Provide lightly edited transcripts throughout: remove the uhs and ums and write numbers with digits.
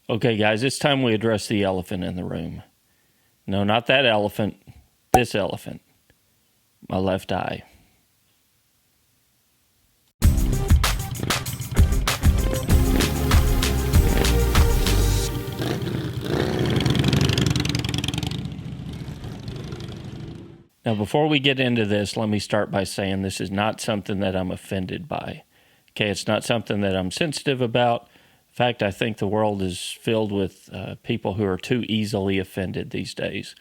Okay, guys, it's time we address the elephant in the room. No, not that elephant. This elephant. My left eye. Now, before we get into this, let me start by saying this is not something that I'm offended by. Okay, it's not something that I'm sensitive about. In fact, I think the world is filled with people who are too easily offended these days.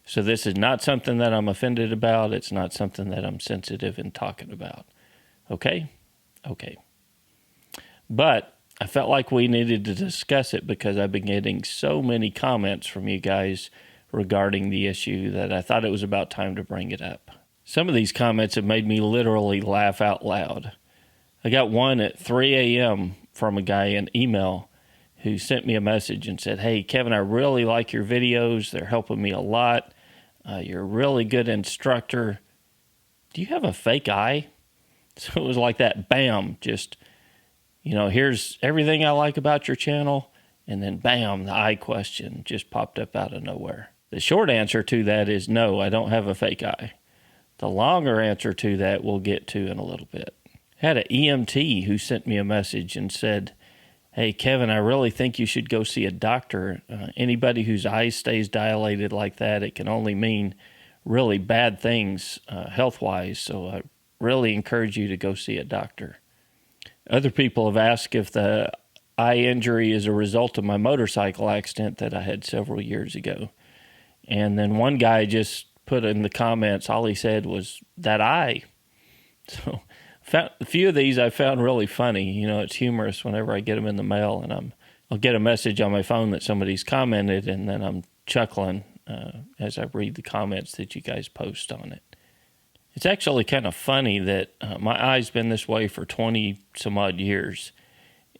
So this is not something that I'm offended about. It's not something that I'm sensitive in talking about. Okay? Okay. But I felt like we needed to discuss it because I've been getting so many comments from you guys regarding the issue that I thought it was about time to bring it up. Some of these comments have made me literally laugh out loud. I got one at 3 a.m. from a guy in email who sent me a message and said, "Hey, Kevin, I really like your videos. They're helping me a lot. You're a really good instructor. Do you have a fake eye?" So it was like that, bam, just, here's everything I like about your channel. And then bam, the eye question just popped up out of nowhere. The short answer to that is no, I don't have a fake eye. The longer answer to that we'll get to in a little bit. I had an EMT who sent me a message and said, "Hey, Kevin, I really think you should go see a doctor. Anybody whose eye stays dilated like that, it can only mean really bad things health-wise. So I really encourage you to go see a doctor." Other people have asked if the eye injury is a result of my motorcycle accident that I had several years ago. And then one guy just put in the comments, all he said was, "That eye." So a few of these I found really funny. It's humorous whenever I get them in the mail, and I'll get a message on my phone that somebody's commented, and then I'm chuckling as I read the comments that you guys post on it. It's actually kind of funny that my eye's been this way for 20 some odd years.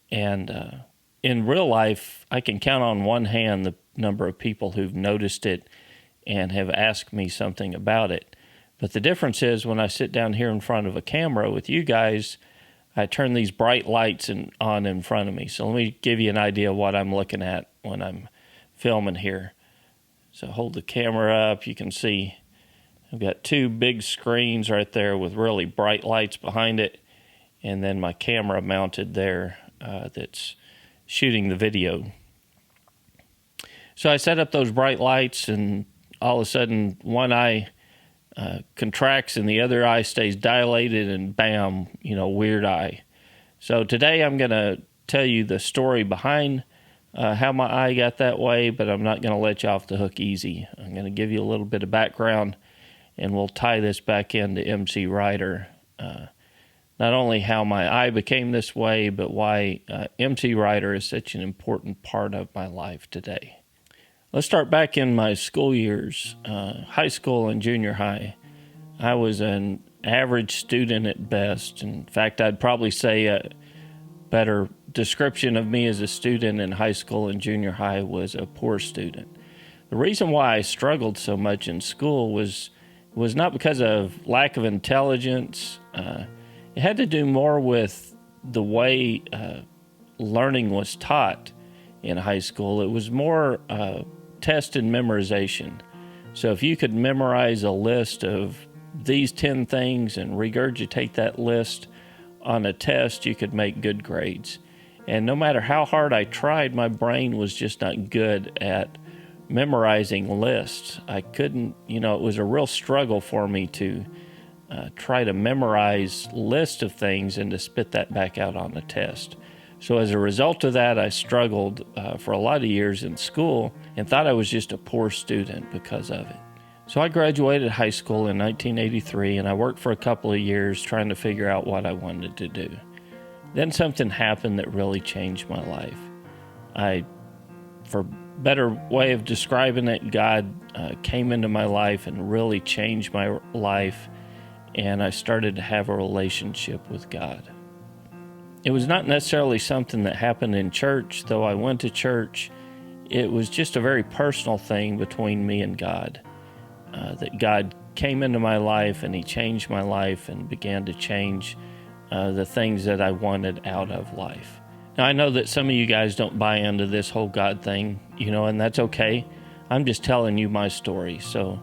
And in real life, I can count on one hand the number of people who've noticed it and have asked me something about it. But the difference is when I sit down here in front of a camera with you guys, I turn these bright lights on in front of me. So let me give you an idea of what I'm looking at when I'm filming here. So hold the camera up. You can see I've got two big screens right there with really bright lights behind it. And then my camera mounted there that's shooting the video. So I set up those bright lights, and all of a sudden one eye contracts and the other eye stays dilated, and bam, weird eye. So today I'm going to tell you the story behind how my eye got that way, but I'm not going to let you off the hook easy. I'm going to give you a little bit of background, and we'll tie this back into MCrider. Not only how my eye became this way, but why MCrider is such an important part of my life today. Let's start back in my school years, high school and junior high. I was an average student at best. In fact, I'd probably say a better description of me as a student in high school and junior high was a poor student. The reason why I struggled so much in school was not because of lack of intelligence. It had to do more with the way learning was taught in high school. It was more test and memorization. So if you could memorize a list of these 10 things and regurgitate that list on a test, you could make good grades. And no matter how hard I tried, my brain was just not good at memorizing lists. I couldn't, it was a real struggle for me to try to memorize list of things and to spit that back out on a test. So as a result of that, I struggled for a lot of years in school and thought I was just a poor student because of it. So I graduated high school in 1983, and I worked for a couple of years trying to figure out what I wanted to do. Then something happened that really changed my life. For better way of describing it, God came into my life and really changed my life, and I started to have a relationship with God. It was not necessarily something that happened in church, though I went to church. It was just a very personal thing between me and God, that God came into my life and He changed my life and began to change the things that I wanted out of life. Now, I know that some of you guys don't buy into this whole God thing, and that's okay. I'm just telling you my story. So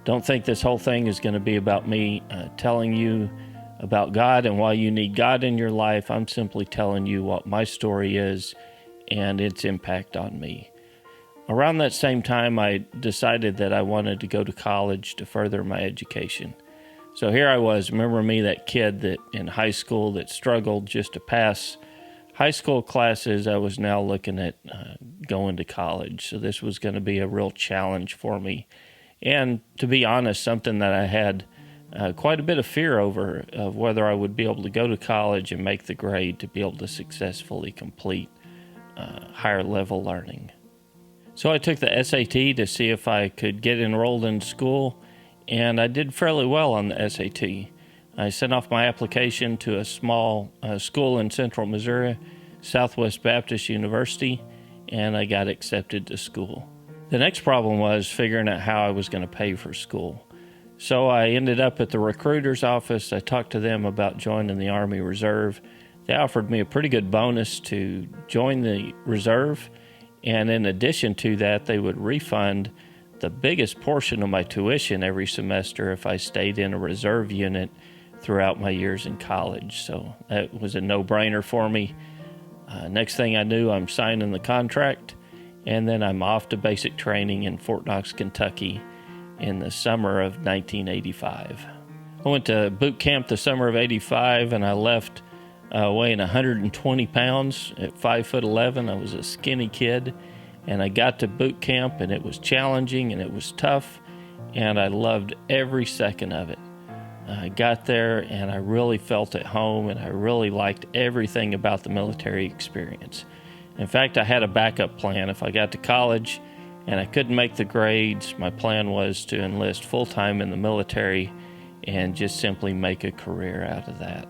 don't think this whole thing is going to be about me telling you about God and why you need God in your life. I'm simply telling you what my story is and its impact on me. Around that same time, I decided that I wanted to go to college to further my education. So here I was. Remember me, that kid that in high school that struggled just to pass high school classes. I was now looking at going to college. So this was going to be a real challenge for me. And to be honest, something that I had quite a bit of fear over, of whether I would be able to go to college and make the grade to be able to successfully complete higher level learning. So I took the SAT to see if I could get enrolled in school, and I did fairly well on the SAT. I sent off my application to a small school in central Missouri, Southwest Baptist University, and I got accepted to school. The next problem was figuring out how I was going to pay for school. So I ended up at the recruiter's office. I talked to them about joining the Army Reserve. They offered me a pretty good bonus to join the reserve, and in addition to that, they would refund the biggest portion of my tuition every semester if I stayed in a reserve unit throughout my years in college. So that was a no-brainer for me. Next thing I knew, I'm signing the contract, and then I'm off to basic training in Fort Knox, Kentucky in the summer of 1985. I went to boot camp the summer of 85, and I left weighing 120 pounds at 5'11". I was a skinny kid, and I got to boot camp, and it was challenging, and it was tough, and I loved every second of it. I got there, and I really felt at home, and I really liked everything about the military experience. In fact, I had a backup plan. If I got to college and I couldn't make the grades, my plan was to enlist full-time in the military and just simply make a career out of that.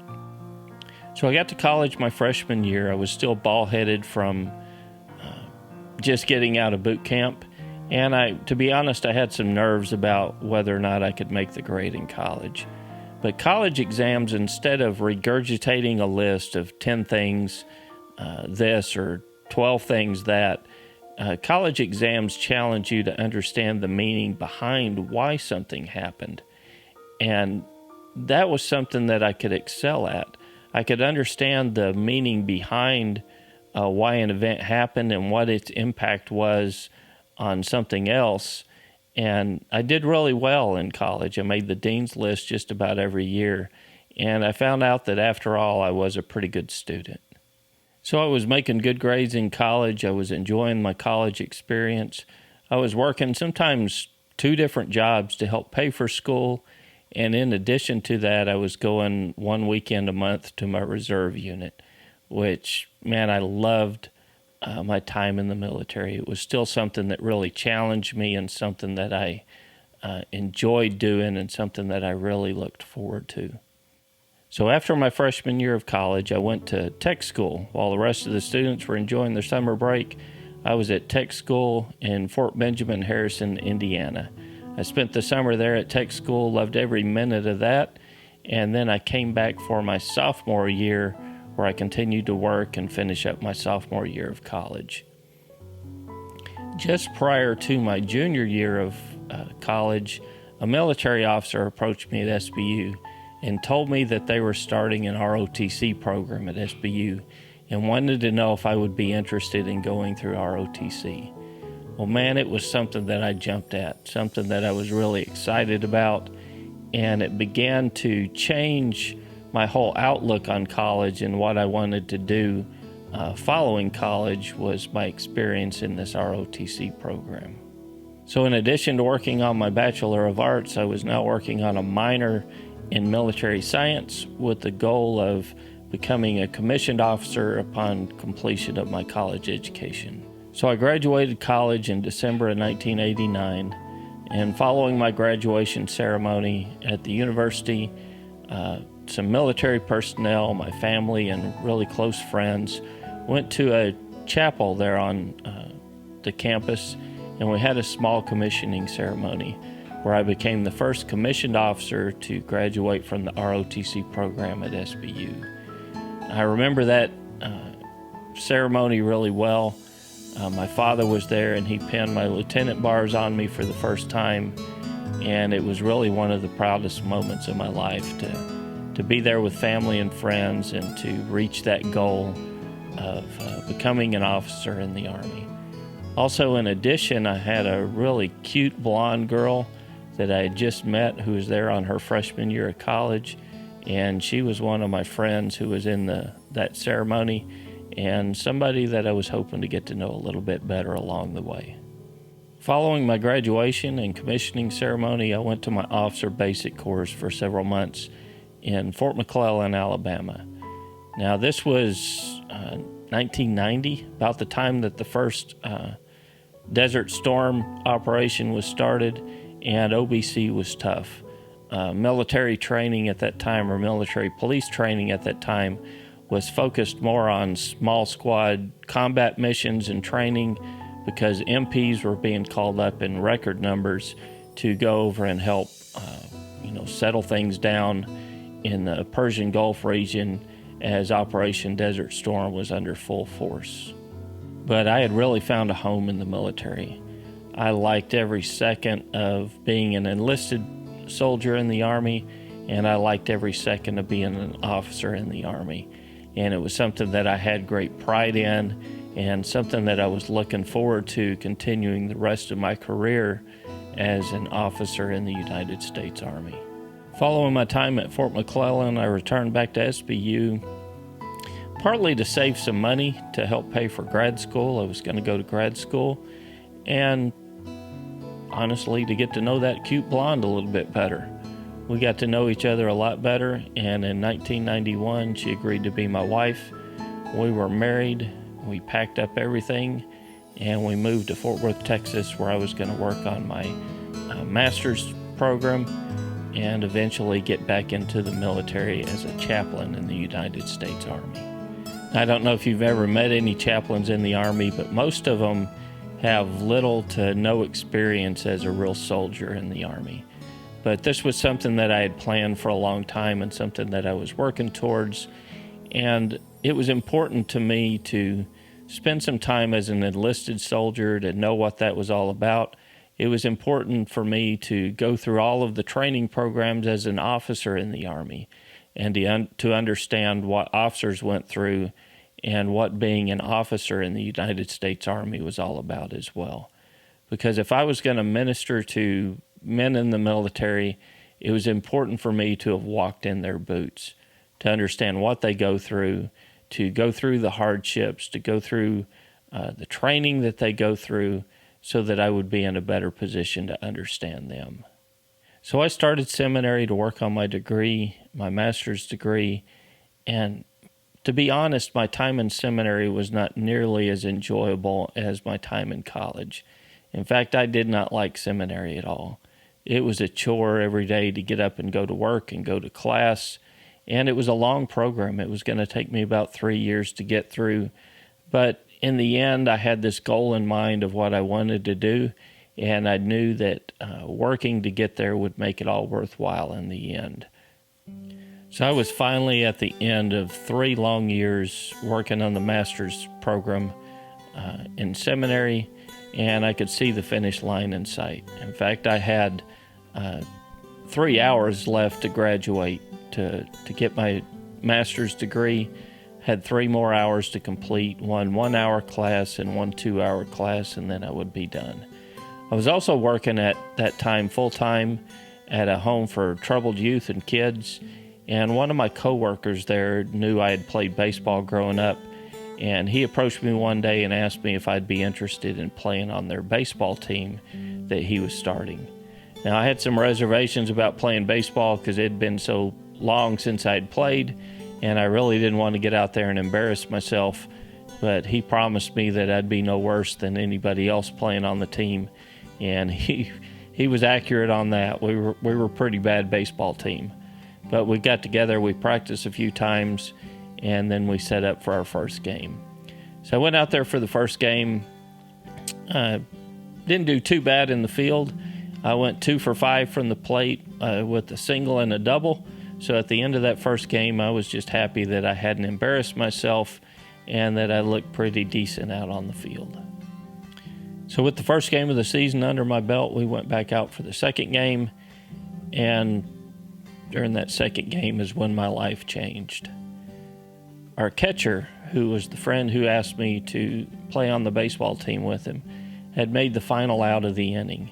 So I got to college my freshman year. I was still bald-headed from just getting out of boot camp. And to be honest, I had some nerves about whether or not I could make the grade in college. But college exams, instead of regurgitating a list of 10 things this or 12 things that, college exams challenge you to understand the meaning behind why something happened. And that was something that I could excel at. I could understand the meaning behind why an event happened and what its impact was on something else. And I did really well in college. I made the dean's list just about every year. And I found out that after all, I was a pretty good student. So I was making good grades in college. I was enjoying my college experience. I was working sometimes 2 different jobs to help pay for school. And in addition to that, I was going 1 weekend a month to my reserve unit, which, man, I loved my time in the military. It was still something that really challenged me and something that I enjoyed doing and something that I really looked forward to. So after my freshman year of college, I went to tech school. While the rest of the students were enjoying their summer break, I was at tech school in Fort Benjamin, Harrison, Indiana. I spent the summer there at tech school, loved every minute of that, and then I came back for my sophomore year where I continued to work and finish up my sophomore year of college. Just prior to my junior year of college, a military officer approached me at SBU and told me that they were starting an ROTC program at SBU and wanted to know if I would be interested in going through ROTC. Well, man, it was something that I jumped at, something that I was really excited about, and it began to change my whole outlook on college and what I wanted to do following college was my experience in this ROTC program. So in addition to working on my Bachelor of Arts, I was now working on a minor in military science with the goal of becoming a commissioned officer upon completion of my college education. So I graduated college in December of 1989, and following my graduation ceremony at the university, some military personnel, my family, and really close friends went to a chapel there on the campus, and we had a small commissioning ceremony where I became the first commissioned officer to graduate from the ROTC program at SBU. I remember that ceremony really well. My father was there, and he pinned my lieutenant bars on me for the first time, and it was really one of the proudest moments of my life to be there with family and friends and to reach that goal of becoming an officer in the Army. Also, in addition, I had a really cute blonde girl that I had just met who was there on her freshman year of college, and she was one of my friends who was in that ceremony, and somebody that I was hoping to get to know a little bit better along the way. Following my graduation and commissioning ceremony, I went to my officer basic course for several months in Fort McClellan, Alabama. Now, this was 1990, about the time that the first Desert Storm operation was started, and OBC was tough. Military training at that time, or military police training at that time, was focused more on small squad combat missions and training, because MPs were being called up in record numbers to go over and help settle things down in the Persian Gulf region as Operation Desert Storm was under full force. But I had really found a home in the military. I liked every second of being an enlisted soldier in the Army, and I liked every second of being an officer in the Army. And it was something that I had great pride in, and something that I was looking forward to continuing the rest of my career as an officer in the United States Army. Following my time at Fort McClellan, I returned back to SBU, partly to save some money to help pay for grad school. I was going to go to grad school, and honestly, to get to know that cute blonde a little bit better. We got to know each other a lot better, and in 1991, she agreed to be my wife. We were married, we packed up everything, and we moved to Fort Worth, Texas, where I was going to work on my master's program and eventually get back into the military as a chaplain in the United States Army. I don't know if you've ever met any chaplains in the Army, but most of them have little to no experience as a real soldier in the Army. But this was something that I had planned for a long time and something that I was working towards, and it was important to me to spend some time as an enlisted soldier to know what that was all about. It was important for me to go through all of the training programs as an officer in the Army and to understand what officers went through and what being an officer in the United States Army was all about as well. Because if I was going to minister to men in the military, it was important for me to have walked in their boots, to understand what they go through, to go through the hardships, to go through the training that they go through, so that I would be in a better position to understand them. So I started seminary to work on my degree, my master's degree, and to be honest, my time in seminary was not nearly as enjoyable as my time in college. In fact, I did not like seminary at all. It was a chore every day to get up and go to work and go to class, and it was a long program. It was going to take me about 3 years to get through, but in the end, I had this goal in mind of what I wanted to do, and I knew that working to get there would make it all worthwhile in the end. So I was finally at the end of 3 long years working on the master's program in seminary, and I could see the finish line in sight. In fact, I had 3 hours left to graduate to get my master's degree. Had 3 more hours to complete, one 1-hour class and one 2-hour class, and then I would be done. I was also working at that time full-time at a home for troubled youth and kids, and one of my coworkers there knew I had played baseball growing up, and he approached me one day and asked me if I'd be interested in playing on their baseball team that he was starting. Now, I had some reservations about playing baseball because it had been so long since I'd played, and I really didn't want to get out there and embarrass myself, but he promised me that I'd be no worse than anybody else playing on the team, and he was accurate on that. We were a pretty bad baseball team, but we got together, we practiced a few times, and then we set up for our first game. So I went out there for the first game. Didn't do too bad in the field. I went 2 for 5 from the plate with a single and a double. So at the end of that first game, I was just happy that I hadn't embarrassed myself and that I looked pretty decent out on the field. So with the first game of the season under my belt, we went back out for the second game, and during that second game is when my life changed. Our catcher, who was the friend who asked me to play on the baseball team with him, had made the final out of the inning.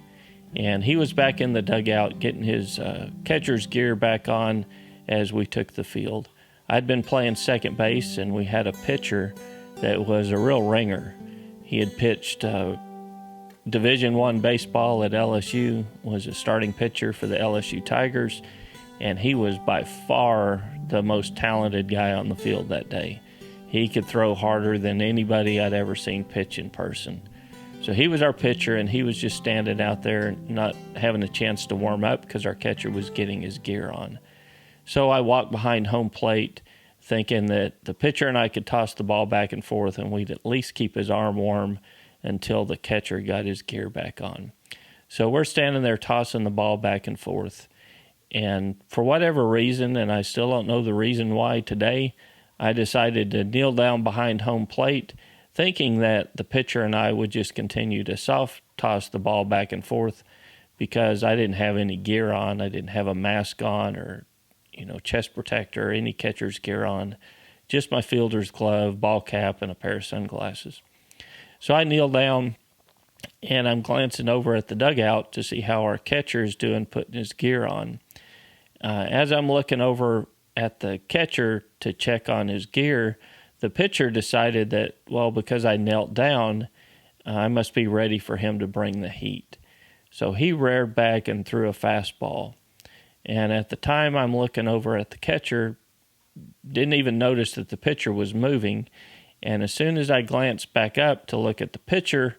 And he was back in the dugout getting his catcher's gear back on as we took the field. I'd been playing second base, and we had a pitcher that was a real ringer. He had pitched Division I baseball at LSU, was a starting pitcher for the LSU Tigers, and he was by far the most talented guy on the field that day. He could throw harder than anybody I'd ever seen pitch in person. So he was our pitcher, and he was just standing out there not having a chance to warm up because our catcher was getting his gear on. So I walked behind home plate thinking that the pitcher and I could toss the ball back and forth and we'd at least keep his arm warm until the catcher got his gear back on. So we're standing there tossing the ball back and forth. And for whatever reason, and I still don't know the reason why today, I decided to kneel down behind home plate thinking that the pitcher and I would just continue to soft toss the ball back and forth because I didn't have any gear on. I didn't have a mask on or, chest protector or any catcher's gear on, just my fielder's glove, ball cap, and a pair of sunglasses. So I kneel down, and I'm glancing over at the dugout to see how our catcher is doing putting his gear on. As I'm looking over at the catcher to check on his gear, the pitcher decided that, because I knelt down, I must be ready for him to bring the heat. So he reared back and threw a fastball. And at the time I'm looking over at the catcher, didn't even notice that the pitcher was moving. And as soon as I glanced back up to look at the pitcher,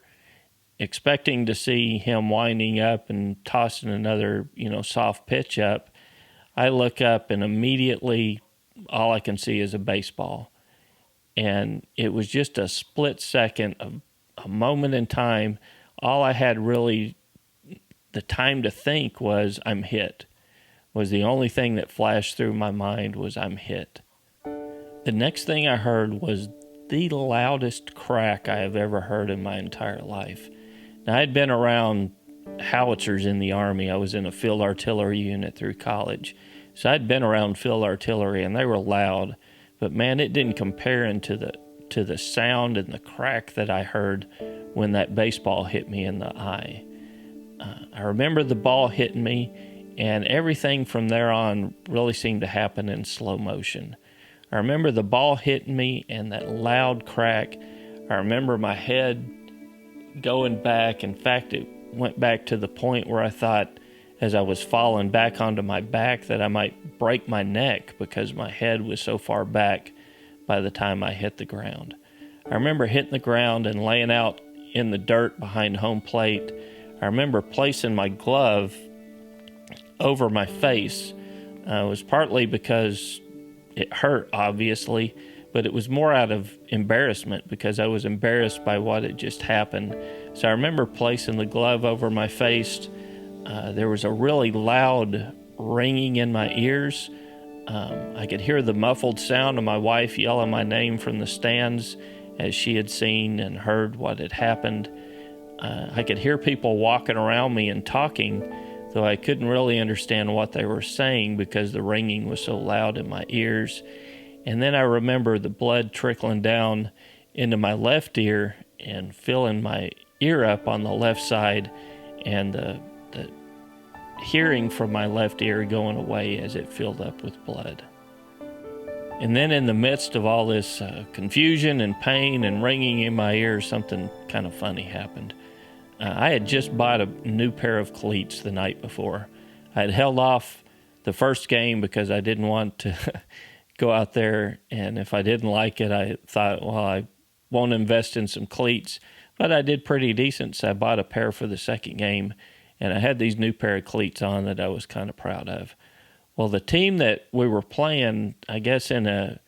expecting to see him winding up and tossing another, soft pitch up, I look up and immediately all I can see is a baseball. And it was just a split second, a moment in time. All I had really the time to think was I'm hit. Was the only thing that flashed through my mind was I'm hit. The next thing I heard was the loudest crack I have ever heard in my entire life. Now, I'd been around howitzers in the Army. I was in a field artillery unit through college. So I'd been around field artillery, and they were loud. But, man, it didn't compare to the sound and the crack that I heard when that baseball hit me in the eye. I remember the ball hitting me, and everything from there on really seemed to happen in slow motion. I remember the ball hitting me and that loud crack. I remember my head going back. In fact, it went back to the point where I thought as I was falling back onto my back that I might break my neck because my head was so far back by the time I hit the ground. I remember hitting the ground and laying out in the dirt behind home plate. I remember placing my glove over my face. It was partly because it hurt, obviously, but it was more out of embarrassment because I was embarrassed by what had just happened. So I remember placing the glove over my face. There was a really loud ringing in my ears. I could hear the muffled sound of my wife yelling my name from the stands as she had seen and heard what had happened. I could hear people walking around me and talking, though I couldn't really understand what they were saying because the ringing was so loud in my ears. And then I remember the blood trickling down into my left ear and filling my ear up on the left side, and the hearing from my left ear going away as it filled up with blood. And then in the midst of all this confusion and pain and ringing in my ears, something kind of funny happened. I had just bought a new pair of cleats the night before. I had held off the first game because I didn't want to go out there, and if I didn't like it, I thought, I won't invest in some cleats. But I did pretty decent, so I bought a pair for the second game, and I had these new pair of cleats on that I was kind of proud of. Well, the team that we were playing, I guess in a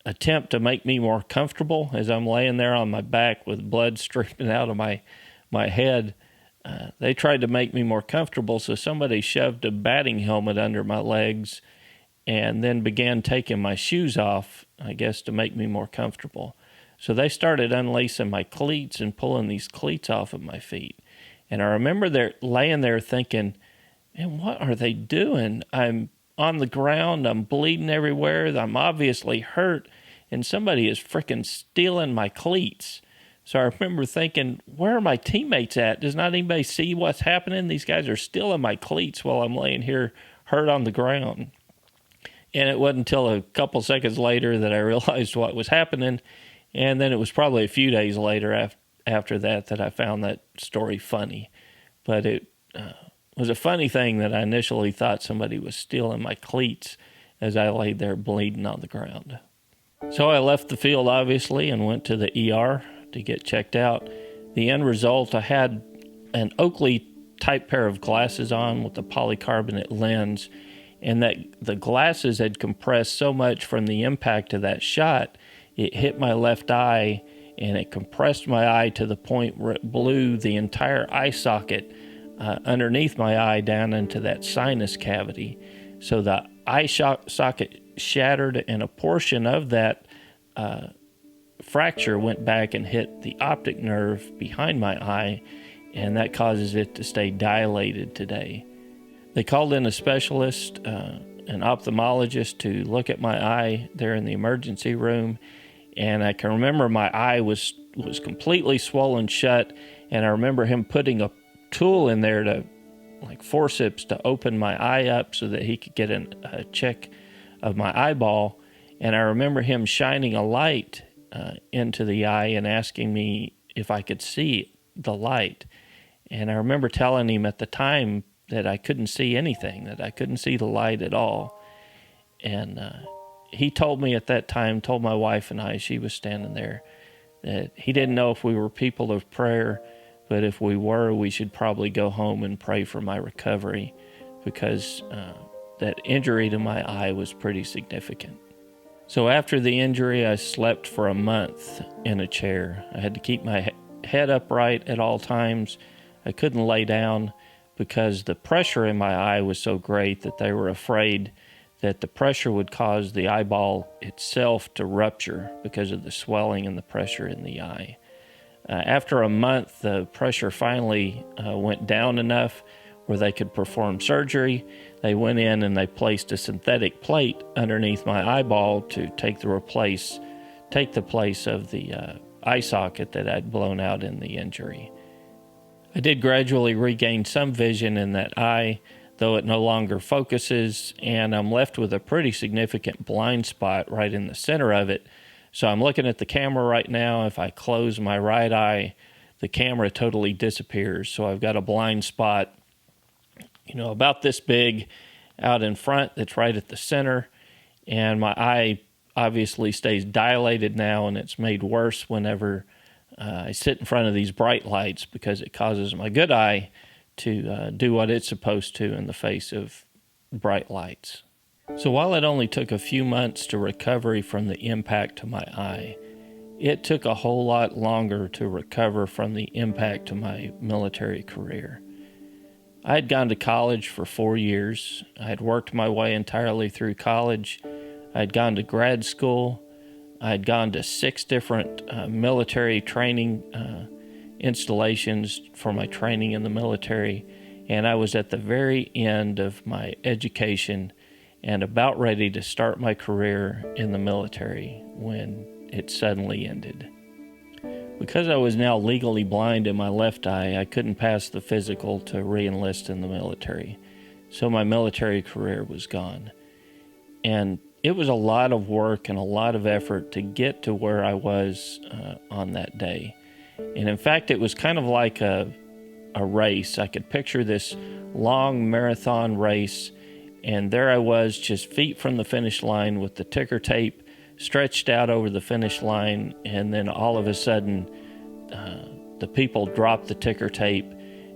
attempt to make me more comfortable as I'm laying there on my back with blood streaming out of my head, they tried to make me more comfortable, so somebody shoved a batting helmet under my legs and then began taking my shoes off, I guess, to make me more comfortable. So they started unlacing my cleats and pulling these cleats off of my feet. And I remember laying there thinking, man, what are they doing? I'm on the ground. I'm bleeding everywhere. I'm obviously hurt. And somebody is freaking stealing my cleats. So I remember thinking, where are my teammates at? Does not anybody see what's happening? These guys are stealing my cleats while I'm laying here hurt on the ground. And it wasn't until a couple seconds later that I realized what was happening. And then it was probably a few days later after that I found that story funny. But it was a funny thing that I initially thought somebody was stealing my cleats as I laid there bleeding on the ground. So I left the field, obviously, and went to the ER to get checked out. The end result, I had an Oakley type pair of glasses on with a polycarbonate lens, and that the glasses had compressed so much from the impact of that shot, it hit my left eye, and it compressed my eye to the point where it blew the entire eye socket underneath my eye down into that sinus cavity. So the eye socket shattered, and a portion of that fracture went back and hit the optic nerve behind my eye, and that causes it to stay dilated today. They called in a specialist, an ophthalmologist, to look at my eye there in the emergency room, and I can remember my eye was completely swollen shut, and I remember him putting a tool in there to, like forceps, to open my eye up so that he could get a check of my eyeball. And I remember him shining a light into the eye and asking me if I could see the light. And I remember telling him at the time that I couldn't see anything, that I couldn't see the light at all. And he told me at that time, told my wife and I, she was standing there, that he didn't know if we were people of prayer, but if we were, we should probably go home and pray for my recovery, because that injury to my eye was pretty significant. So after the injury, I slept for a month in a chair. I had to keep my head upright at all times. I couldn't lay down because the pressure in my eye was so great that they were afraid that the pressure would cause the eyeball itself to rupture because of the swelling and the pressure in the eye. After a month, the pressure finally went down enough where they could perform surgery. They went in and they placed a synthetic plate underneath my eyeball to take the place of the eye socket that I'd blown out in the injury. I did gradually regain some vision in that eye, though it no longer focuses, and I'm left with a pretty significant blind spot right in the center of it. So I'm looking at the camera right now. If I close my right eye, the camera totally disappears. So I've got a blind spot, about this big out in front that's right at the center. And my eye obviously stays dilated now, and it's made worse whenever I sit in front of these bright lights, because it causes my good eye to do what it's supposed to in the face of bright lights. So while it only took a few months to recovery from the impact to my eye, it took a whole lot longer to recover from the impact to my military career. I had gone to college for 4 years. I had worked my way entirely through college. I had gone to grad school. I had gone to 6 different military training installations for my training in the military, and I was at the very end of my education and about ready to start my career in the military when it suddenly ended. Because I was now legally blind in my left eye, I couldn't pass the physical to re-enlist in the military, so my military career was gone. And it was a lot of work and a lot of effort to get to where I was on that day. And in fact, it was kind of like a race. I could picture this long marathon race, and there I was, just feet from the finish line with the ticker tape stretched out over the finish line, and then all of a sudden the people dropped the ticker tape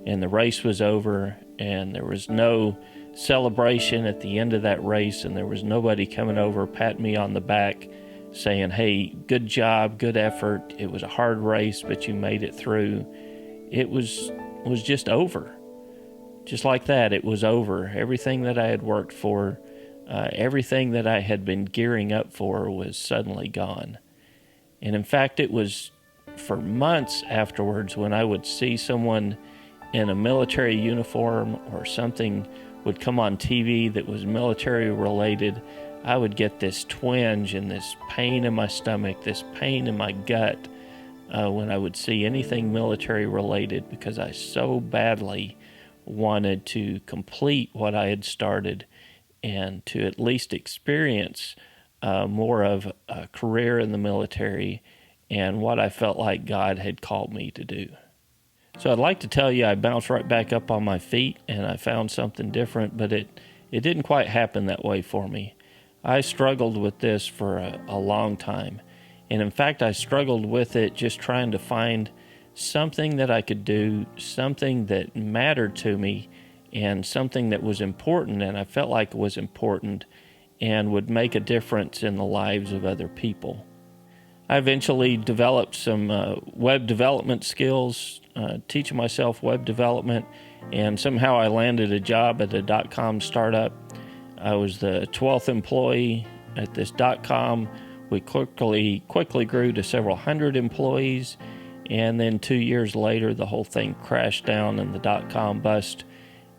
and the race was over, and there was no celebration at the end of that race, and there was nobody coming over patting me on the back saying, hey, good job, good effort, it was a hard race but you made it through. It was just over. Just like that, it was over. Everything that I had worked for, everything that I had been gearing up for was suddenly gone. And in fact, it was for months afterwards when I would see someone in a military uniform or something would come on TV that was military related, I would get this twinge and this pain in my stomach, this pain in my gut when I would see anything military related, because I so badly wanted to complete what I had started and to at least experience more of a career in the military and what I felt like God had called me to do. So I'd like to tell you I bounced right back up on my feet and I found something different, but it didn't quite happen that way for me. I struggled with this for a long time. And in fact, I struggled with it just trying to find something that I could do, something that mattered to me, and something that was important, and I felt like it was important and would make a difference in the lives of other people. I eventually developed some web development skills, teaching myself web development, and somehow I landed a job at a .com startup. I was the 12th employee at this .com. We quickly grew to several hundred employees, and then 2 years later, the whole thing crashed down and the .com bust,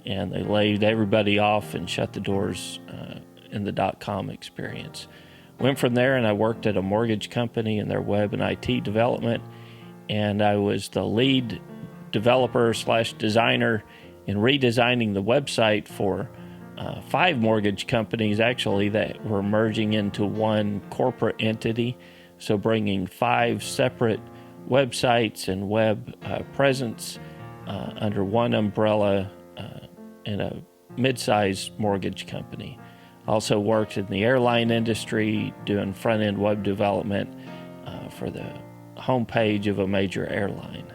and they laid everybody off and shut the doors in the .com experience. Went from there and I worked at a mortgage company in their web and IT development, and I was the lead developer / designer in redesigning the website for 5 mortgage companies actually that were merging into one corporate entity. So bringing 5 separate websites and web presence under one umbrella in a mid-sized mortgage company. Also worked in the airline industry doing front-end web development for the homepage of a major airline.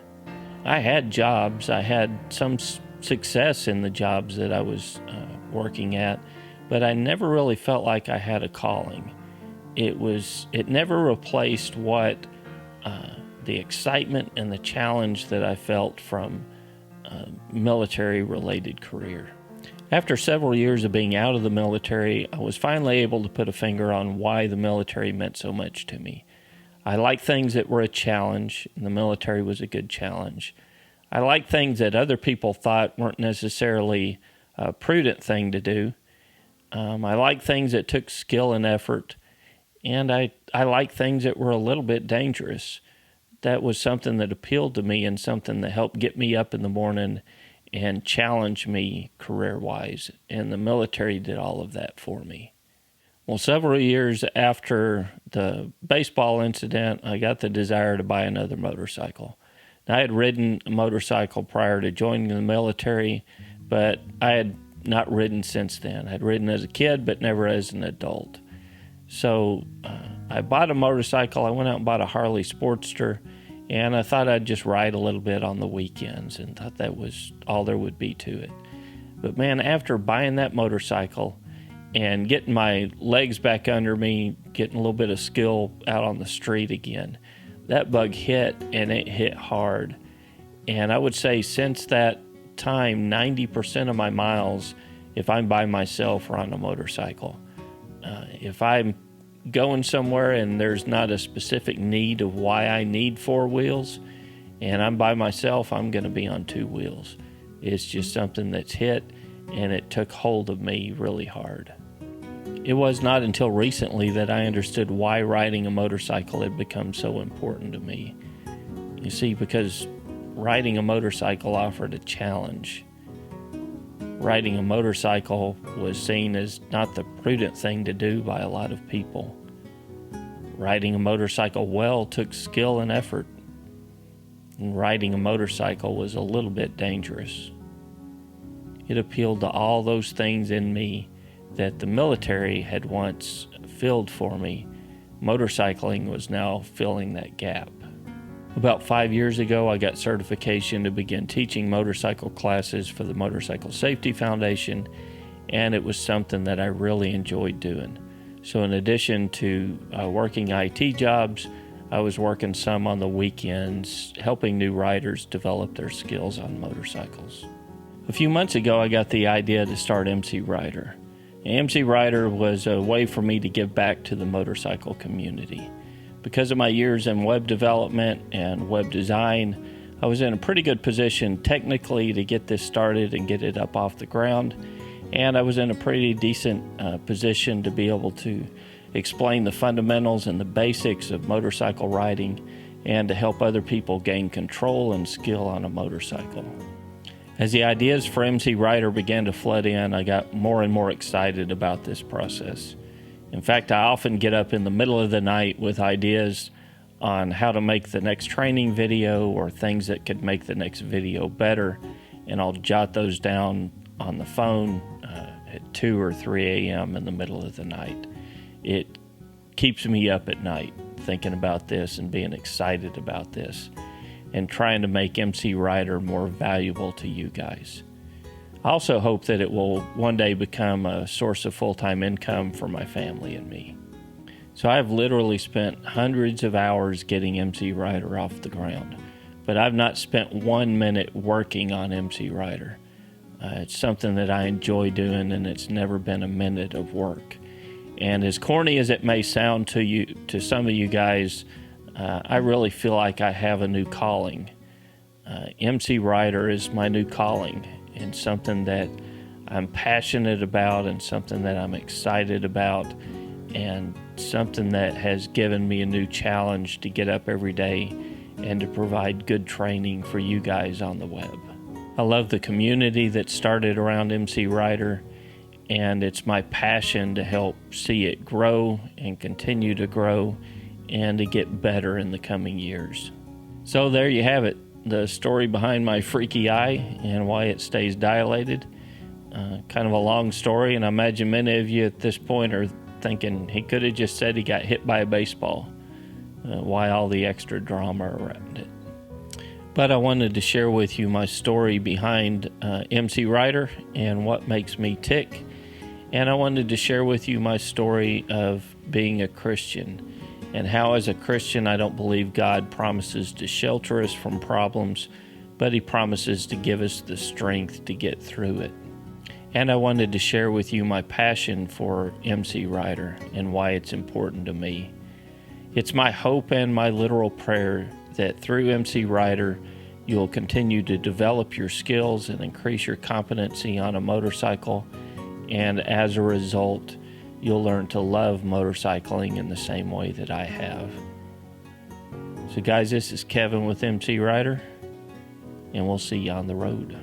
I had jobs. I had some success in the jobs that I was working at, but I never really felt like I had a calling. It never replaced what the excitement and the challenge that I felt from a military-related career. After several years of being out of the military, I was finally able to put a finger on why the military meant so much to me. I liked things that were a challenge, and the military was a good challenge. I liked things that other people thought weren't necessarily a prudent thing to do. I liked things that took skill and effort, and I liked things that were a little bit dangerous. That was something that appealed to me and something that helped get me up in the morning and challenge me career-wise, and the military did all of that for me. Well, several years after the baseball incident, I got the desire to buy another motorcycle. Now, I had ridden a motorcycle prior to joining the military, but I had not ridden since then. I'd ridden as a kid, but never as an adult. So I bought a motorcycle. I went out and bought a Harley Sportster, and I thought I'd just ride a little bit on the weekends and thought that was all there would be to it. But man, after buying that motorcycle and getting my legs back under me, getting a little bit of skill out on the street again, that bug hit, and it hit hard. And I would say since that time, 90% of my miles, if I'm by myself, are on a motorcycle. If I'm going somewhere and there's not a specific need of why I need 4 wheels and I'm by myself, I'm going to be on 2 wheels. It's just something that's hit, and it took hold of me really hard. It was not until recently that I understood why riding a motorcycle had become so important to me. You see, because riding a motorcycle offered a challenge. Riding a motorcycle was seen as not the prudent thing to do by a lot of people. Riding a motorcycle well took skill and effort. And riding a motorcycle was a little bit dangerous. It appealed to all those things in me that the military had once filled for me. Motorcycling was now filling that gap. About 5 years ago, I got certification to begin teaching motorcycle classes for the Motorcycle Safety Foundation, and it was something that I really enjoyed doing. So in addition to working IT jobs, I was working some on the weekends, helping new riders develop their skills on motorcycles. A few months ago, I got the idea to start MCrider. MCrider was a way for me to give back to the motorcycle community. Because of my years in web development and web design, I was in a pretty good position technically to get this started and get it up off the ground. And I was in a pretty decent position to be able to explain the fundamentals and the basics of motorcycle riding and to help other people gain control and skill on a motorcycle. As the ideas for MCrider began to flood in, I got more and more excited about this process. In fact, I often get up in the middle of the night with ideas on how to make the next training video or things that could make the next video better, and I'll jot those down on the phone at 2 or 3 a.m. in the middle of the night. It keeps me up at night thinking about this and being excited about this and trying to make MCrider more valuable to you guys. I also hope that it will one day become a source of full-time income for my family and me. So I've literally spent hundreds of hours getting MCrider off the ground, but I've not spent 1 minute working on MCrider. It's something that I enjoy doing, and it's never been a minute of work. And as corny as it may sound to you, to some of you guys, I really feel like I have a new calling. MCrider is my new calling, and something that I'm passionate about, and something that I'm excited about, and something that has given me a new challenge to get up every day and to provide good training for you guys on the web. I love the community that started around MCrider, and it's my passion to help see it grow and continue to grow and to get better in the coming years. So there you have it, the story behind my freaky eye and why it stays dilated. Kind of a long story, and I imagine many of you at this point are thinking he could have just said he got hit by a baseball. Why all the extra drama around it? But I wanted to share with you my story behind MCrider and what makes me tick. And I wanted to share with you my story of being a Christian and how, as a Christian, I don't believe God promises to shelter us from problems, but He promises to give us the strength to get through it. And I wanted to share with you my passion for MCrider and why it's important to me. It's my hope and my literal prayer that through MCrider, you'll continue to develop your skills and increase your competency on a motorcycle, and as a result, you'll learn to love motorcycling in the same way that I have. So guys, this is Kevin with MCrider, and we'll see you on the road.